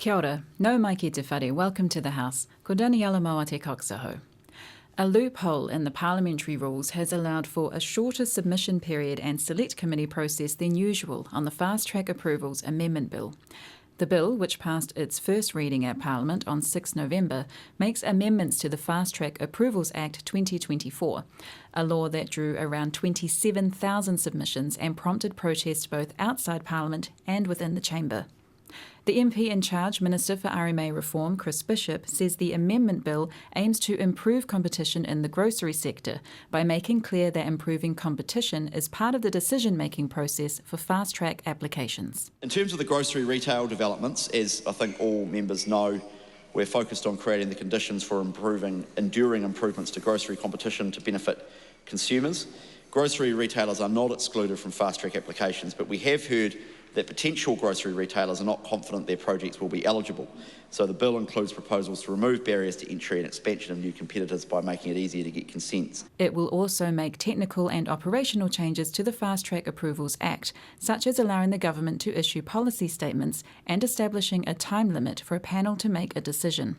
Kia ora, nau mai ki te whare, welcome to the House. Ko Daniela Moa te koksaho. A loophole in the parliamentary rules has allowed for a shorter submission period and select committee process than usual on the Fast-Track Approvals Amendment Bill. The bill, which passed its first reading at Parliament on 6 November, makes amendments to the Fast-Track Approvals Act 2024, a law that drew around 27,000 submissions and prompted protest both outside Parliament and within the chamber. The MP in charge, Minister for RMA Reform, Chris Bishop, says the amendment bill aims to improve competition in the grocery sector by making clear that improving competition is part of the decision-making process for fast-track applications. In terms of the grocery retail developments, as I think all members know, we're focused on creating the conditions for enduring improvements to grocery competition to benefit consumers. Grocery retailers are not excluded from fast-track applications, but we have heard that potential grocery retailers are not confident their projects will be eligible. So the bill includes proposals to remove barriers to entry and expansion of new competitors by making it easier to get consents. It will also make technical and operational changes to the Fast Track Approvals Act, such as allowing the government to issue policy statements and establishing a time limit for a panel to make a decision.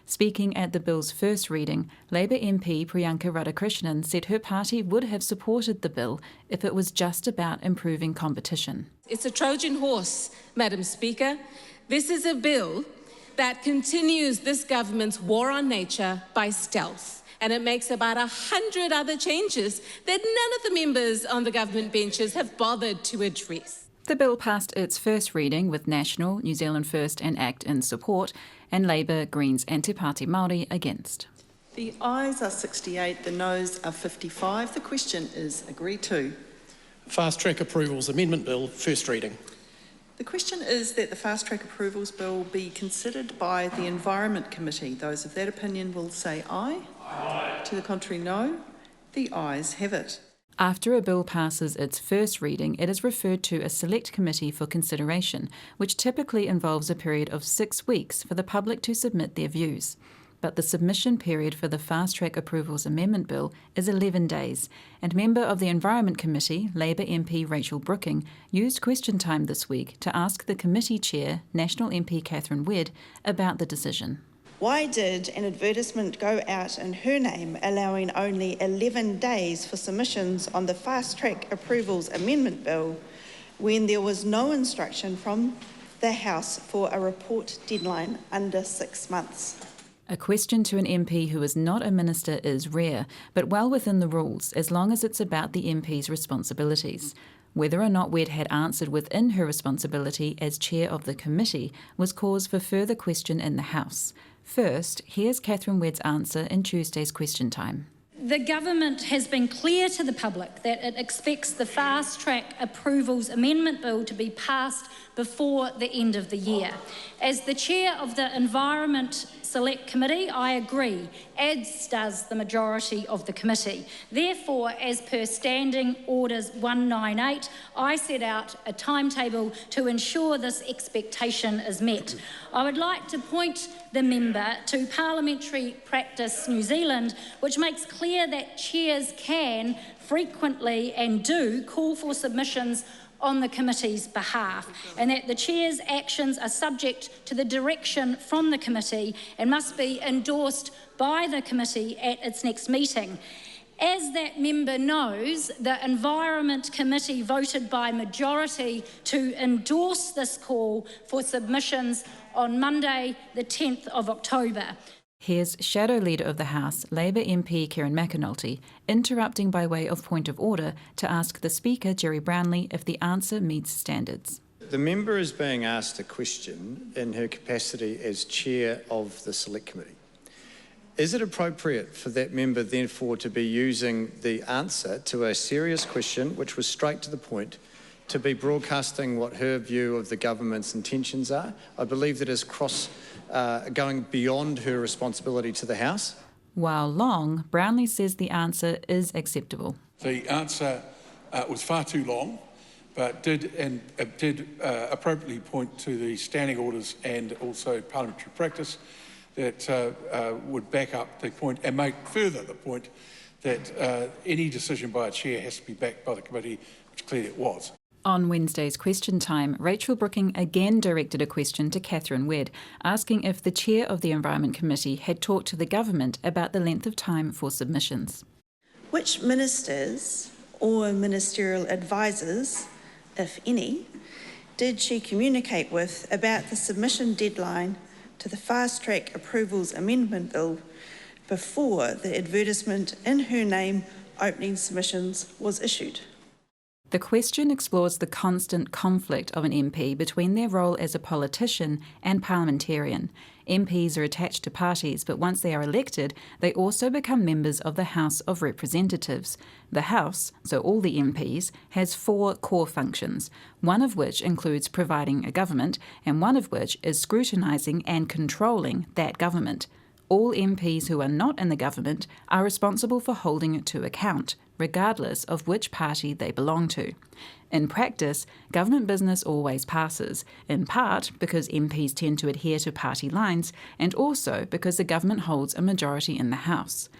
Speaking at the bill's first reading, Labour MP Priyanka Radhakrishnan said her party would have supported the bill if it was just about improving competition. It's a Trojan horse, Madam Speaker. This is a bill that continues this government's war on nature by stealth, and it makes about 100 other changes that none of the members on the government benches have bothered to address. The bill passed its first reading with National, New Zealand First and ACT in support, and Labour, Greens and Te Pāti Māori against. The ayes are 68, the noes are 55. The question is agreed to. Fast Track Approvals Amendment Bill, first reading. The question is that the Fast Track Approvals Bill be considered by the Environment Committee. Those of that opinion will say aye. Aye. To the contrary, no. The ayes have it. After a bill passes its first reading, it is referred to a select committee for consideration, which typically involves a period of 6 weeks for the public to submit their views. But the submission period for the Fast Track Approvals Amendment Bill is 11 days, and member of the Environment Committee, Labour MP Rachel Brooking, used question time this week to ask the committee chair, National MP Catherine Wedd, about the decision. Why did an advertisement go out in her name allowing only 11 days for submissions on the Fast Track Approvals Amendment Bill when there was no instruction from the House for a report deadline under 6 months? A question to an MP who is not a minister is rare, but well within the rules, as long as it's about the MP's responsibilities. Whether or not Wedd had answered within her responsibility as chair of the committee was cause for further question in the House. First, here's Catherine Wedd's answer in Tuesday's question time. The government has been clear to the public that it expects the Fast Track Approvals Amendment Bill to be passed before the end of the year. As the chair of the Environment Select Committee, I agree, as does the majority of the committee. Therefore, as per Standing Orders 198, I set out a timetable to ensure this expectation is met. I would like to point the member to Parliamentary Practice New Zealand, which makes clear that chairs can frequently and do call for submissions on the committee's behalf, and that the chair's actions are subject to the direction from the committee and must be endorsed by the committee at its next meeting. As that member knows, the Environment Committee voted by majority to endorse this call for submissions on Monday, the 10th of October. Here's Shadow Leader of the House, Labour MP Kieran McAnulty, interrupting by way of point of order to ask the Speaker, Jerry Brownlee, if the answer meets standards. The member is being asked a question in her capacity as chair of the Select Committee. Is it appropriate for that member, therefore, to be using the answer to a serious question, which was straight to the point, to be broadcasting what her view of the government's intentions are? I believe that is going beyond her responsibility to the House. While long, Brownlee says the answer is acceptable. The answer was far too long, but did appropriately point to the standing orders and also parliamentary practice that would back up the point and make further the point that any decision by a chair has to be backed by the committee, which clearly it was. On Wednesday's question time, Rachel Brooking again directed a question to Catherine Wedd, asking if the chair of the Environment Committee had talked to the government about the length of time for submissions. Which ministers or ministerial advisors, if any, did she communicate with about the submission deadline to the Fast Track Approvals Amendment Bill before the advertisement in her name opening submissions was issued? The question explores the constant conflict of an MP between their role as a politician and parliamentarian. MPs are attached to parties, but once they are elected, they also become members of the House of Representatives. The House, so all the MPs, has 4 core functions, one of which includes providing a government, and one of which is scrutinising and controlling that government. All MPs who are not in the government are responsible for holding it to account, regardless of which party they belong to. In practice, government business always passes, in part because MPs tend to adhere to party lines, and also because the government holds a majority in the House.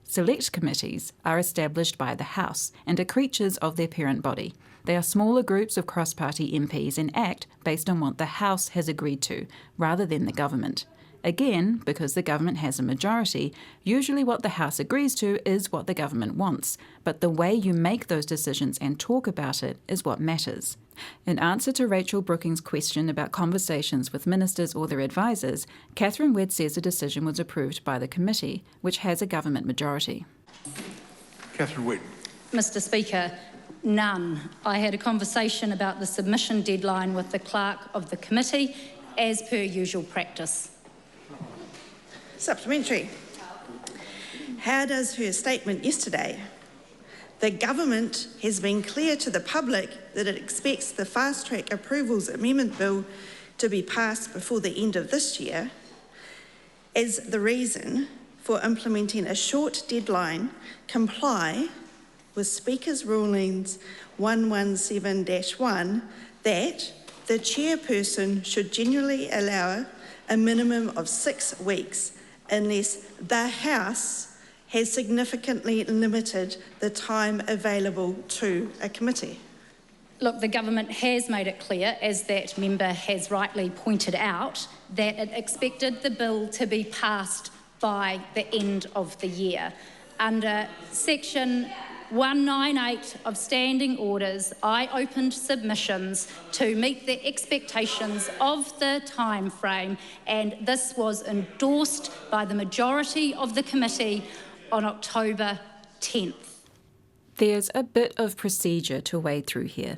Select committees are established by the House and are creatures of their parent body. They are smaller groups of cross-party MPs and act based on what the House has agreed to, rather than the government. Again, because the government has a majority, usually what the House agrees to is what the government wants, but the way you make those decisions and talk about it is what matters. In answer to Rachel Brooking's question about conversations with ministers or their advisors, Catherine Wedd says the decision was approved by the committee, which has a government majority. Catherine Wedd. Mr Speaker, none. I had a conversation about the submission deadline with the clerk of the committee, as per usual practice. Supplementary. How does her statement yesterday, the government has been clear to the public that it expects the Fast Track Approvals Amendment Bill to be passed before the end of this year, as the reason for implementing a short deadline, comply with Speaker's Rulings 117-1 that the chairperson should generally allow a minimum of 6 weeks unless the House has significantly limited the time available to a committee? Look, the government has made it clear, as that member has rightly pointed out, that it expected the bill to be passed by the end of the year. Under Section 198 of Standing Orders, I opened submissions to meet the expectations of the time frame, and this was endorsed by the majority of the committee on October 10th. There's a bit of procedure to wade through here.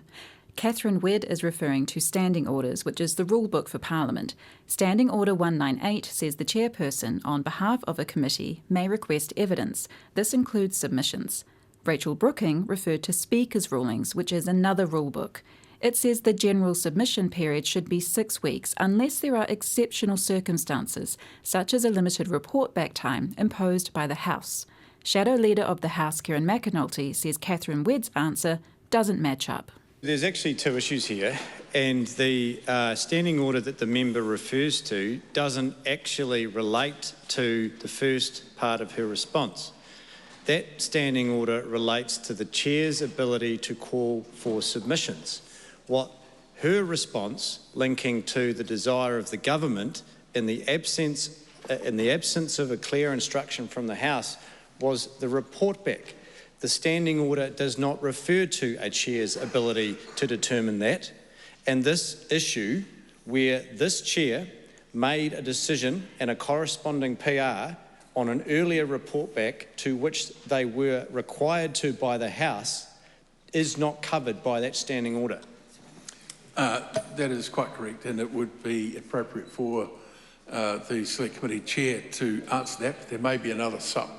Catherine Wedd is referring to Standing Orders, which is the rule book for Parliament. Standing Order 198 says the chairperson, on behalf of a committee, may request evidence. This includes submissions. Rachel Brooking referred to Speaker's Rulings, which is another rule book. It says the general submission period should be 6 weeks unless there are exceptional circumstances, such as a limited report back time imposed by the House. Shadow Leader of the House, Kieran McAnulty, says Catherine Wedd's answer doesn't match up. There's actually 2 issues here, and the standing order that the member refers to doesn't actually relate to the first part of her response. That standing order relates to the chair's ability to call for submissions. What her response, linking to the desire of the government in the absence of a clear instruction from the House, was the report back. The standing order does not refer to a chair's ability to determine that, and this issue, where this chair made a decision and a corresponding PR on an earlier report back to which they were required to by the House, is not covered by that standing order. That is quite correct, and it would be appropriate for the Select Committee Chair to answer that, but there may be another sub.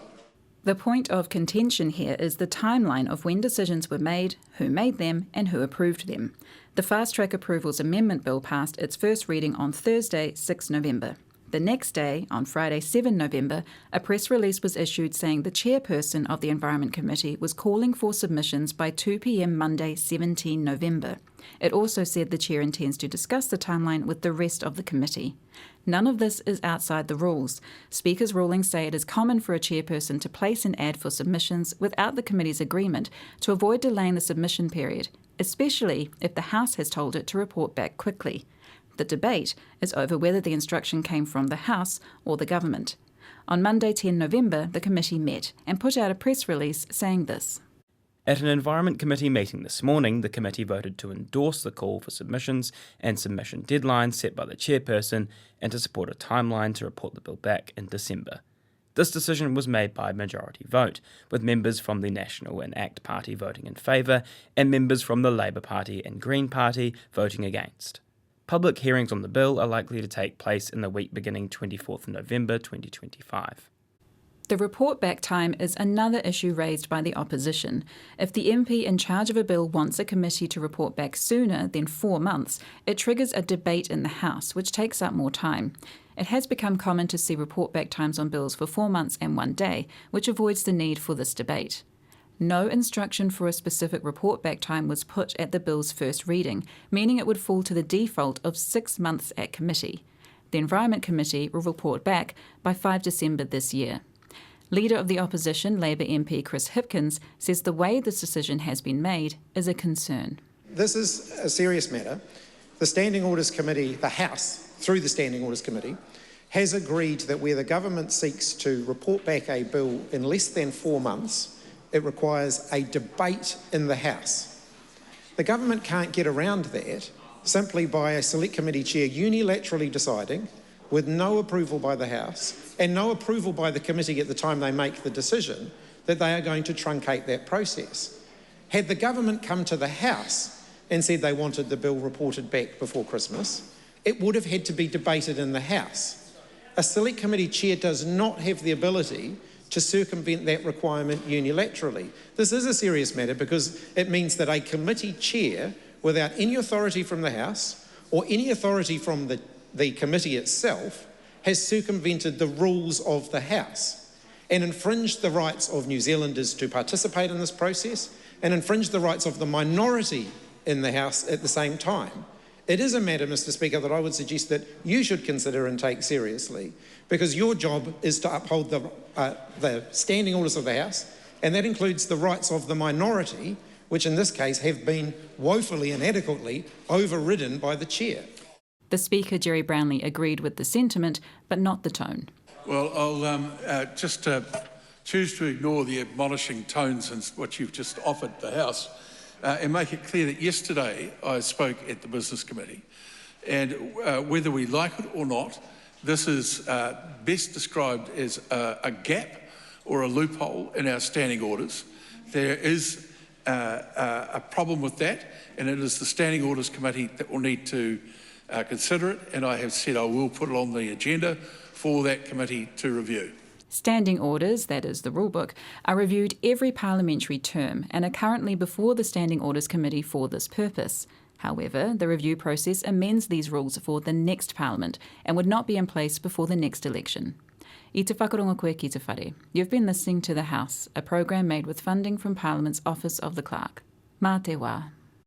The point of contention here is the timeline of when decisions were made, who made them, and who approved them. The Fast Track Approvals Amendment Bill passed its first reading on Thursday, 6 November. The next day, on Friday 7 November, a press release was issued saying the chairperson of the Environment Committee was calling for submissions by 2 p.m. Monday 17 November. It also said the chair intends to discuss the timeline with the rest of the committee. None of this is outside the rules. Speaker's rulings say it is common for a chairperson to place an ad for submissions without the committee's agreement to avoid delaying the submission period, especially if the House has told it to report back quickly. The debate is over whether the instruction came from the House or the government. On Monday, 10 November, the committee met and put out a press release saying this. At an Environment Committee meeting this morning, the committee voted to endorse the call for submissions and submission deadlines set by the chairperson and to support a timeline to report the bill back in December. This decision was made by majority vote, with members from the National and ACT Party voting in favour and members from the Labour Party and Green Party voting against. Public hearings on the bill are likely to take place in the week beginning 24th November 2025. The report back time is another issue raised by the opposition. If the MP in charge of a bill wants a committee to report back sooner than 4 months, it triggers a debate in the House, which takes up more time. It has become common to see report back times on bills for 4 months and 1 day, which avoids the need for this debate. No instruction for a specific report back time was put at the bill's first reading, meaning it would fall to the default of 6 months at committee. The Environment Committee will report back by 5 December this year. Leader of the opposition, Labour MP Chris Hipkins, says the way this decision has been made is a concern. This is a serious matter. The Standing Orders Committee, the House, through the Standing Orders Committee, has agreed that where the government seeks to report back a bill in less than 4 months, it requires a debate in the House. The government can't get around that simply by a select committee chair unilaterally deciding, with no approval by the House and no approval by the committee at the time they make the decision, that they are going to truncate that process. Had the government come to the House and said they wanted the bill reported back before Christmas, it would have had to be debated in the House. A select committee chair does not have the ability to circumvent that requirement unilaterally. This is a serious matter because it means that a committee chair, without any authority from the House or any authority from the committee itself, has circumvented the rules of the House and infringed the rights of New Zealanders to participate in this process and infringed the rights of the minority in the House at the same time. It is a matter, Mr. Speaker, that I would suggest that you should consider and take seriously, because your job is to uphold the standing orders of the House, and that includes the rights of the minority, which in this case have been woefully inadequately overridden by the chair. The Speaker, Jerry Brownlee, agreed with the sentiment, but not the tone. Well, I'll just choose to ignore the admonishing tones and what you've just offered the House and make it clear that yesterday I spoke at the Business Committee, and whether we like it or not, this is best described as a gap or a loophole in our standing orders. There is a problem with that, and it is the Standing Orders Committee that will need to consider it, and I have said I will put it on the agenda for that committee to review. Standing orders, that is the rulebook, are reviewed every parliamentary term and are currently before the Standing Orders Committee for this purpose. However, the review process amends these rules for the next Parliament and would not be in place before the next election. I te whakaronga koe ki te whare. You've been listening to The House, a program made with funding from Parliament's Office of the Clerk. Mā te wā.